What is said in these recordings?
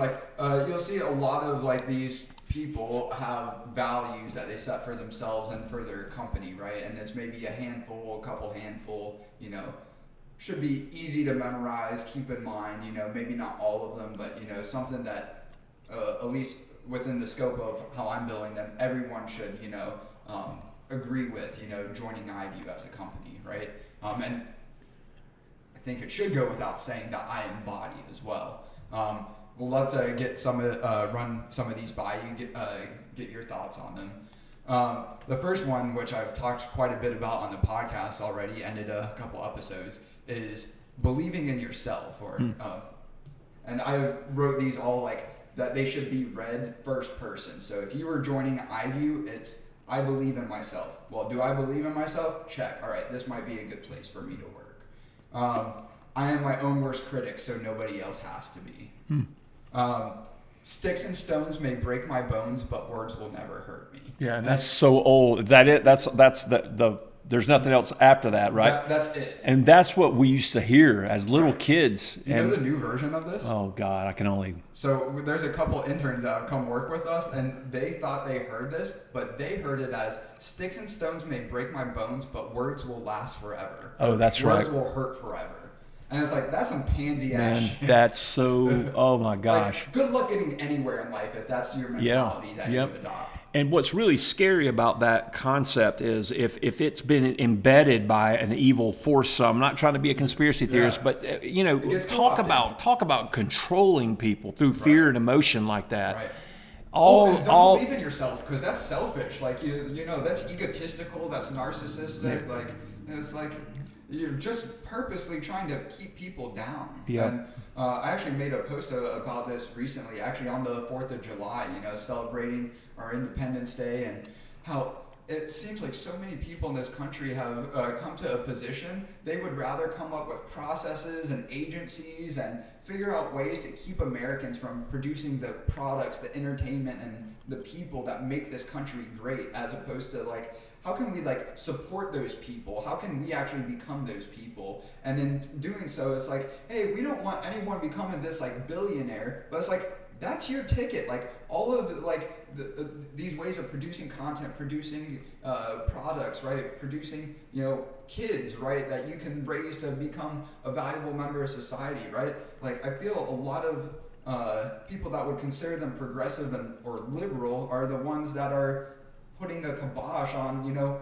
like you'll see a lot of like these people have values that they set for themselves and for their company, right? And it's maybe a couple handful, you know, should be easy to memorize, keep in mind, you know, maybe not all of them, but, you know, something that at least within the scope of how I'm building them, everyone should, you know, agree with, you know, joining iVue as a company, right? And I think it should go without saying that I embody as well. We'll love to get run some of these by you, get your thoughts on them. The first one, which I've talked quite a bit about on the podcast already, ended a couple episodes, is believing in yourself. And I wrote these all like that they should be read first person. So if you were joining iVue, it's I believe in myself. Well, do I believe in myself? Check. All right, this might be a good place for me to work. I am my own worst critic, so nobody else has to be. Sticks and stones may break my bones, but words will never hurt me. Yeah, and that's so old. Is that it? That's the there's nothing else after that, right? That's it. And that's what we used to hear as little kids. You know the new version of this? Oh, God, I can only... So there's a couple interns that have come work with us, and they thought they heard this, but they heard it as, sticks and stones may break my bones, but words will last forever. Oh, that's right. Words will hurt forever. And it's like, that's some pansy ass shit. That's so... Oh, my gosh. Like, good luck getting anywhere in life if that's your mentality that you adopt. And what's really scary about that concept is if it's been embedded by an evil force. So I'm not trying to be a conspiracy theorist, but you know, talk about controlling people through fear and emotion like that. Right. Don't believe in yourself, because that's selfish. Like you know, that's egotistical. That's narcissistic. Like it's like you're just purposely trying to keep people down. Yeah. And I actually made a post about this recently, actually on the 4th of July, you know, celebrating our Independence Day, and how it seems like so many people in this country have come to a position they would rather come up with processes and agencies and figure out ways to keep Americans from producing the products, the entertainment, and the people that make this country great, as opposed to like, how can we like support those people? How can we actually become those people? And in doing so, it's like, hey, we don't want anyone becoming this like billionaire, but it's like, that's your ticket. Like all of these ways of producing content, producing products, right? Producing, you know, kids, right? That you can raise to become a valuable member of society, right? Like I feel a lot of people that would consider them progressive or liberal are the ones that are putting a kibosh on, you know,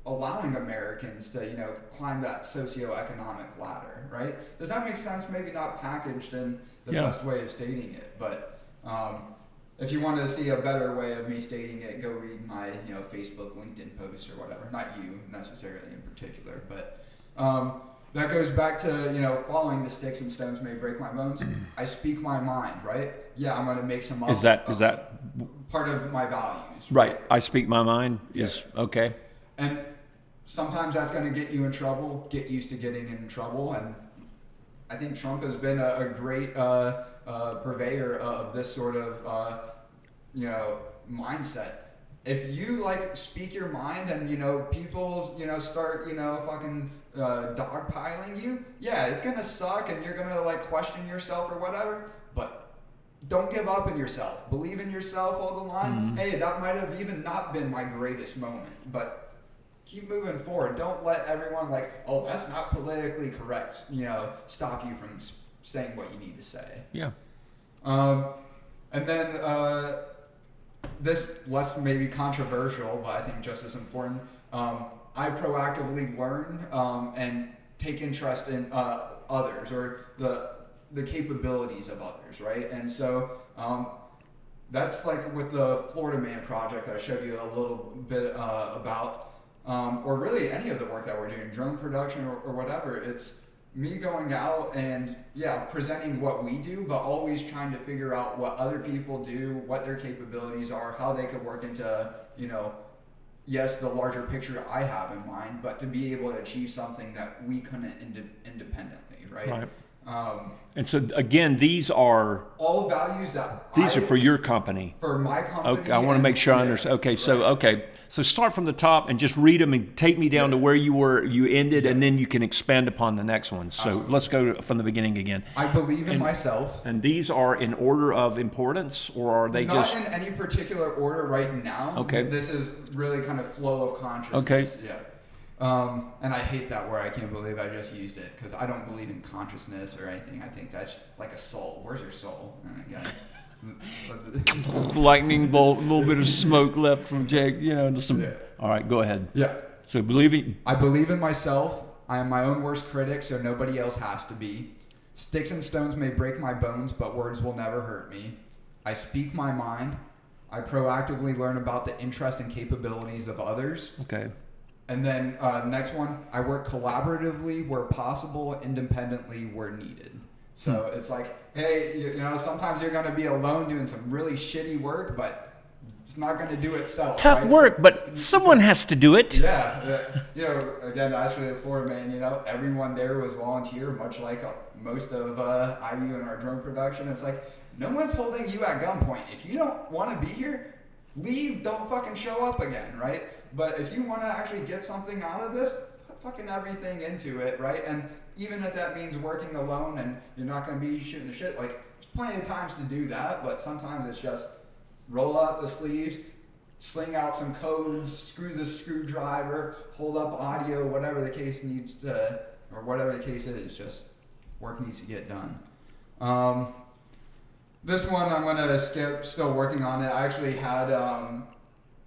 allowing Americans to, you know, climb that socioeconomic ladder, right? Does that make sense? Maybe not packaged in the best way of stating it, but if you want to see a better way of me stating it, go read my, you know, Facebook, LinkedIn posts or whatever. Not you necessarily in particular, but that goes back to, you know, following the sticks and stones may break my bones. I speak my mind, right? Yeah, I'm going to make some up. Is that part of my values? Right. I speak my mind is okay. And sometimes that's going to get you in trouble. Get used to getting in trouble. And I think Trump has been a great purveyor of this sort of, you know, mindset. If you like speak your mind and, you know, people, you know, start, you know, fucking dogpiling you, yeah, it's going to suck and you're going to like question yourself or whatever, but don't give up in yourself. Believe in yourself all the line. Mm-hmm. Hey, that might have even not been my greatest moment, but keep moving forward. Don't let everyone like, oh, that's not politically correct, you know, stop you from saying what you need to say. Yeah. And then this less maybe controversial, but I think just as important. I proactively learn and take interest in others or the capabilities of others, right? And so that's like with the Florida Man project I showed you a little bit about, or really any of the work that we're doing, drone production or whatever. It's me going out and presenting what we do, but always trying to figure out what other people do, what their capabilities are, how they could work into, you know, yes, the larger picture I have in mind, but to be able to achieve something that we couldn't independently, right? And so again, these are all values that are for your company. For my company. Okay, I want to make sure I understand. Okay, so start from the top and just read them and take me down to where you ended, and then you can expand upon the next one. So let's go from the beginning again. I believe in myself. And these are in order of importance, or are they not in any particular order right now? Okay. This is really kind of flow of consciousness. Okay. Yeah. And I hate that word. I can't believe I just used it because I don't believe in consciousness or anything. I think that's like a soul. Where's your soul? And again, lightning bolt, a little bit of smoke left from Jake. All right, go ahead. Yeah. So I believe in myself. I am my own worst critic, so nobody else has to be. Sticks and stones may break my bones, but words will never hurt me. I speak my mind. I proactively learn about the interests and capabilities of others. Okay. And then next one, I work collaboratively where possible, independently where needed. So it's like, hey, sometimes you're going to be alone doing some really shitty work, but it's not going to do itself. Tough work, but someone has to do it. Yeah. Again, actually, the Florida man, everyone there was volunteer, much like most of iVue and our drone production. It's like, no one's holding you at gunpoint. If you don't want to be here, leave, don't fucking show up again, right? But if you want to actually get something out of this, put fucking everything into it, right? And even if that means working alone and you're not going to be shooting the shit, like, there's plenty of times to do that, but sometimes it's just roll up the sleeves, sling out some codes, screw the screwdriver, hold up audio, whatever the case needs to, or whatever the case is, just work needs to get done. This one I'm going to skip, still working on it. I actually had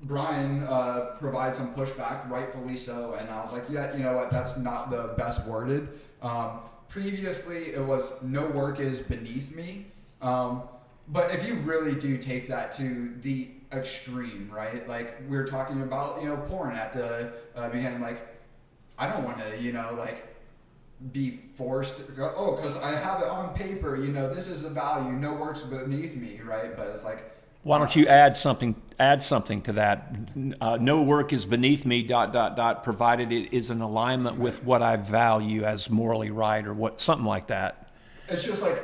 Brian provide some pushback, rightfully so, and I was like, yeah, you know what, that's not the best worded. Previously, it was no work is beneath me, but if you really do take that to the extreme, right, like we were talking about, porn at the beginning, like, I don't want to, be forced to go, because I have it on paper, this is the value, no work's beneath me, right? But it's like, why don't you add something to that? No work is beneath me, ... provided it is in alignment with what I value as morally right, or something like that. It's just like,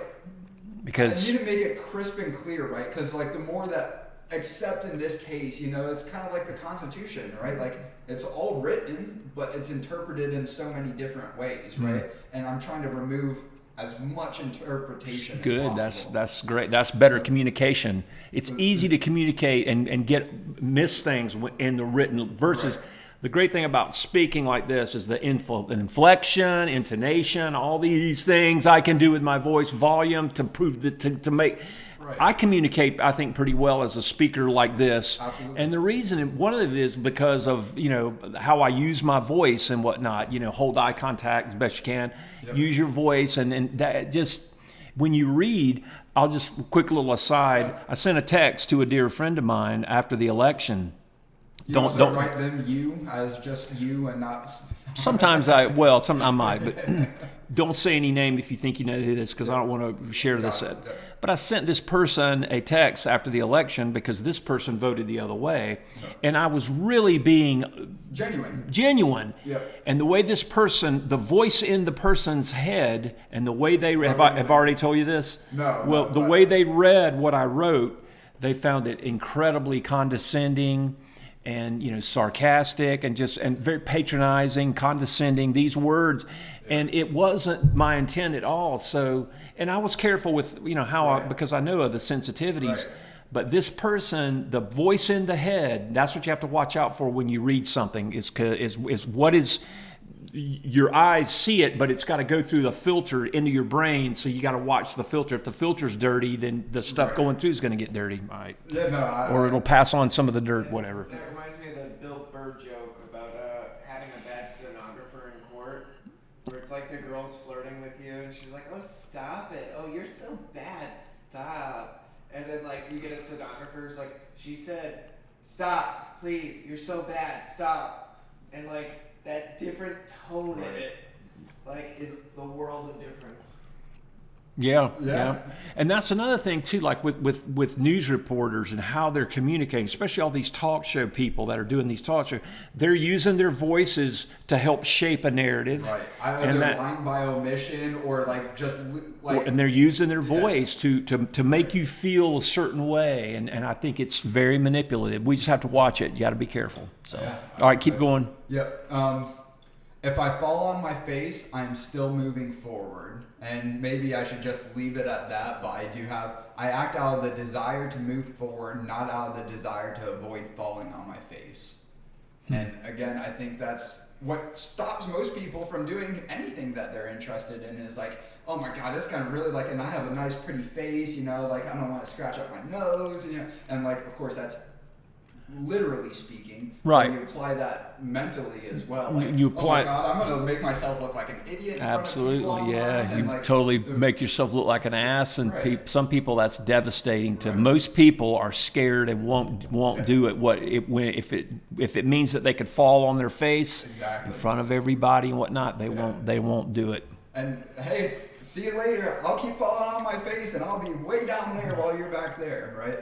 because I need to make it crisp and clear, right? Because like the more that, except in this case, it's kind of like the Constitution, right? Like it's all written, but it's interpreted in so many different ways, right? And I'm trying to remove as much interpretation as possible. That's great. That's better communication. It's easy to communicate and miss things in the written versus the great thing about speaking like this is the inflection, intonation, all these things I can do with my voice, volume to prove that to make. Right. I communicate, I think, pretty well as a speaker like this. Absolutely. And the reason, one of it is because of, how I use my voice and whatnot, hold eye contact as best you can, use your voice. And that just, when you read, I'll just, quick little aside, I sent a text to a dear friend of mine after the election. Don't write them you as just you and not. Sometimes I might, but don't say any name if you think you know who this, because I don't want to share this. But I sent this person a text after the election because this person voted the other way, and I was really being genuine. Yep. And the way this person, the voice in the person's head, and the way they have I already told you this. No. Well, the way they read what I wrote, they found it incredibly condescending. And sarcastic and very patronizing, condescending, these words, and it wasn't my intent at all. So, and I was careful with how because I know of the sensitivities. Right. But this person, the voice in the head, that's what you have to watch out for when you read something. Is what is your eyes see it, but it's got to go through the filter into your brain. So you got to watch the filter. If the filter's dirty, then the stuff going through is going to get dirty, right? Yeah, or it'll pass on some of the dirt, whatever. That reminds me of the Bill Burr joke about having a bad stenographer in court, where it's like the girl's flirting with you, and she's like, "Oh, stop it! Oh, you're so bad! Stop!" And then like you get a stenographer who's like, "She said, stop, please! You're so bad! Stop!" And like. That different tone in it, like, is the world of difference. Yeah. And that's another thing too, like with news reporters and how they're communicating, especially all these talk show people that are doing these talk shows. They're using their voices to help shape a narrative. Right. Either lying by omission or like just like. And they're using their voice to make you feel a certain way. And I think it's very manipulative. We just have to watch it. You got to be careful. So, all right, keep going. Yep. If I fall on my face, I'm still moving forward. And maybe I should just leave it at that, but I act out of the desire to move forward, not out of the desire to avoid falling on my face. And again, I think that's what stops most people from doing anything that they're interested in is like, oh my God, this kind of really like, and I have a nice pretty face, like I don't want to scratch up my nose, and like, of course that's literally speaking, right? You apply that mentally as well. Like, you apply. Oh my God, I'm going to make myself look like an idiot. Absolutely, yeah. You like, totally make yourself look like an ass, and some people that's devastating to. Most people are scared and won't do it. If it means that they could fall on their face in front of everybody and whatnot, they won't do it. And hey, see you later. I'll keep falling on my face, and I'll be way down there while you're back there, right?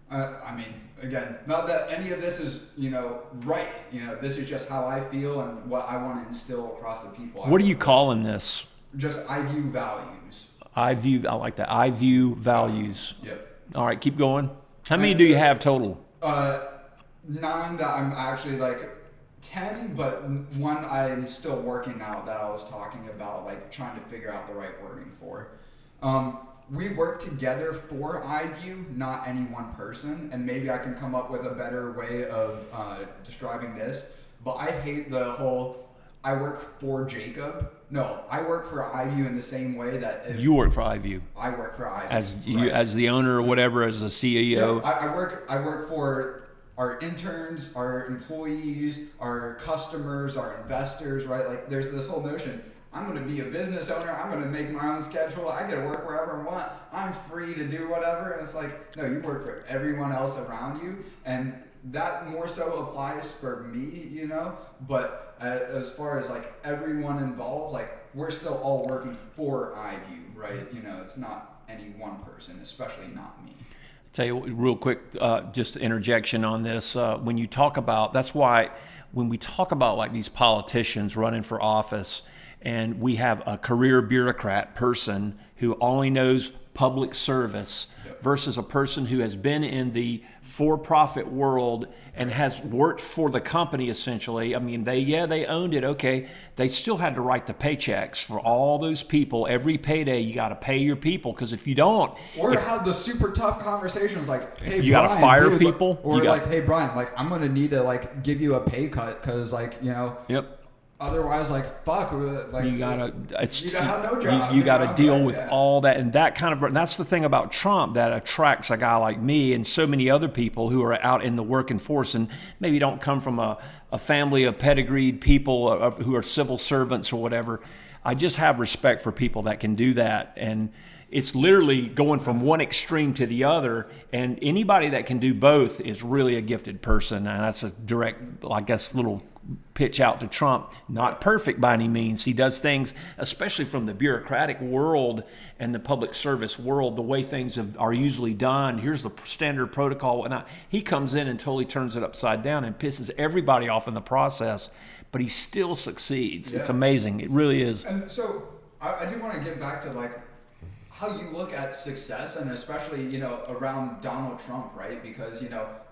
I mean, again, not that any of this is, right. This is just how I feel and what I want to instill across the people. What are you calling this? Just iVue values. I like that. iVue values. Yep. All right, keep going. How many do you have total? 9 that I'm actually like 10, but one I'm still working out that I was talking about, like trying to figure out the right wording for. We work together for iVue, not any one person, and maybe I can come up with a better way of describing this, but I hate the whole, I work for Jacob. No, I work for iVue in the same way that... You work for iVue. I work for iVue. As the owner or whatever, as the CEO? Yeah, I work for our interns, our employees, our customers, our investors, right? Like there's this whole notion... I'm going to be a business owner. I'm going to make my own schedule. I get to work wherever I want. I'm free to do whatever. And it's like, no, you work for everyone else around you. And that more so applies for me, But as far as like everyone involved, like we're still all working for iVue, right? It's not any one person, especially not me. Tell you real quick, just interjection on this. When you talk about, that's why when we talk about like these politicians running for office, and we have a career bureaucrat person who only knows public service versus a person who has been in the for-profit world and has worked for the company essentially. I mean, they owned it. Okay. They still had to write the paychecks for all those people. Every payday, you got to pay your people, because if you don't... Or have the super tough conversations like, hey, you got to fire people. Or like, hey, Brian, like I'm going to need to like give you a pay cut because like, Yep. Otherwise, like fuck, like you gotta have no job. You gotta deal with all that, and that kind of. And that's the thing about Trump that attracts a guy like me and so many other people who are out in the working force and maybe don't come from a family of pedigreed people who are civil servants or whatever. I just have respect for people that can do that, and it's literally going from one extreme to the other. And anybody that can do both is really a gifted person, and that's a direct, I guess, little pitch out to Trump. Not perfect by any means. He does things, especially from the bureaucratic world and the public service world, the way things are usually done. Here's the standard protocol. And he comes in and totally turns it upside down and pisses everybody off in the process, but he still succeeds. Yeah. It's amazing. It really is. And so I do want to get back to like how you look at success, and especially, around Donald Trump, right? Because,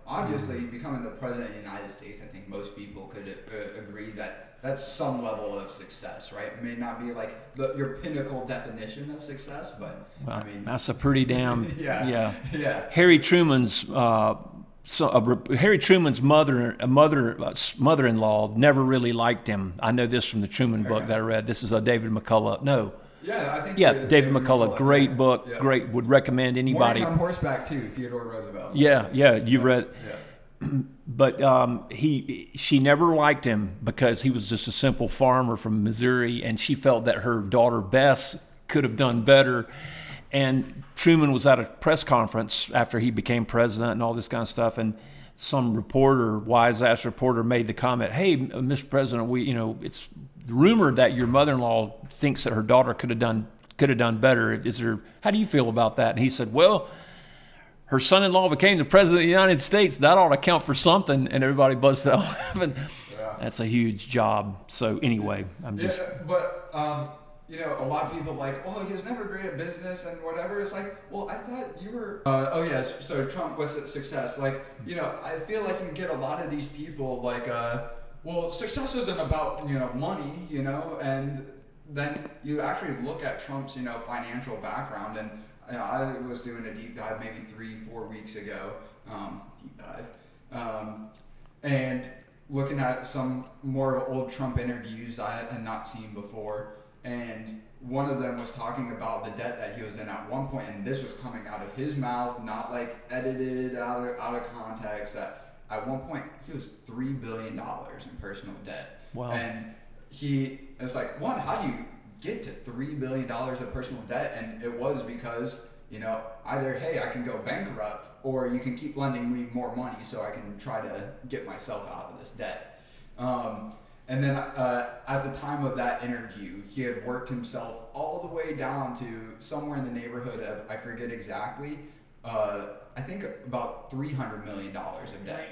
obviously becoming the president of the United States, I think most people could agree that that's some level of success, right? It may not be like your pinnacle definition of success, but well, I mean, that's a pretty damn yeah. Harry Truman's mother-in-law never really liked him. I know this from the Truman book that I read. This is a David McCullough. No. Yeah, I think. Yeah, David McCullough, great book, great. Would recommend anybody. Morning on Horseback too, Theodore Roosevelt. Yeah, you've read. Yeah. But she never liked him because he was just a simple farmer from Missouri, and she felt that her daughter Bess could have done better. And Truman was at a press conference after he became president and all this kind of stuff, and some reporter, wise-ass reporter, made the comment, "Hey, Mr. President, it's rumored that your mother-in-law thinks that her daughter could have done could have done better. How do you feel about that? And he said, well, her son-in-law became the president of the United States. That ought to count for something. And everybody busted out laughing. Yeah. That's a huge job. So anyway, I'm just. Yeah, but a lot of people are like, oh, he was never great at business and whatever. It's like, well, I thought you were. So Trump was a success. Like, I feel like you get a lot of these people like, well, success isn't about money, and then you actually look at Trump's financial background, and I was doing a deep dive maybe 3-4 weeks ago, deep dive, and looking at some more old Trump interviews I had not seen before, and one of them was talking about the debt that he was in at one point, and this was coming out of his mouth, not like edited out of context, that at one point he was $3 billion in personal debt. Wow. And it's like, one, how do you get to $3 billion of personal debt? And it was because, either, hey, I can go bankrupt, or you can keep lending me more money so I can try to get myself out of this debt. And then at the time of that interview, he had worked himself all the way down to somewhere in the neighborhood of, I forget exactly, I think about $300 million of debt.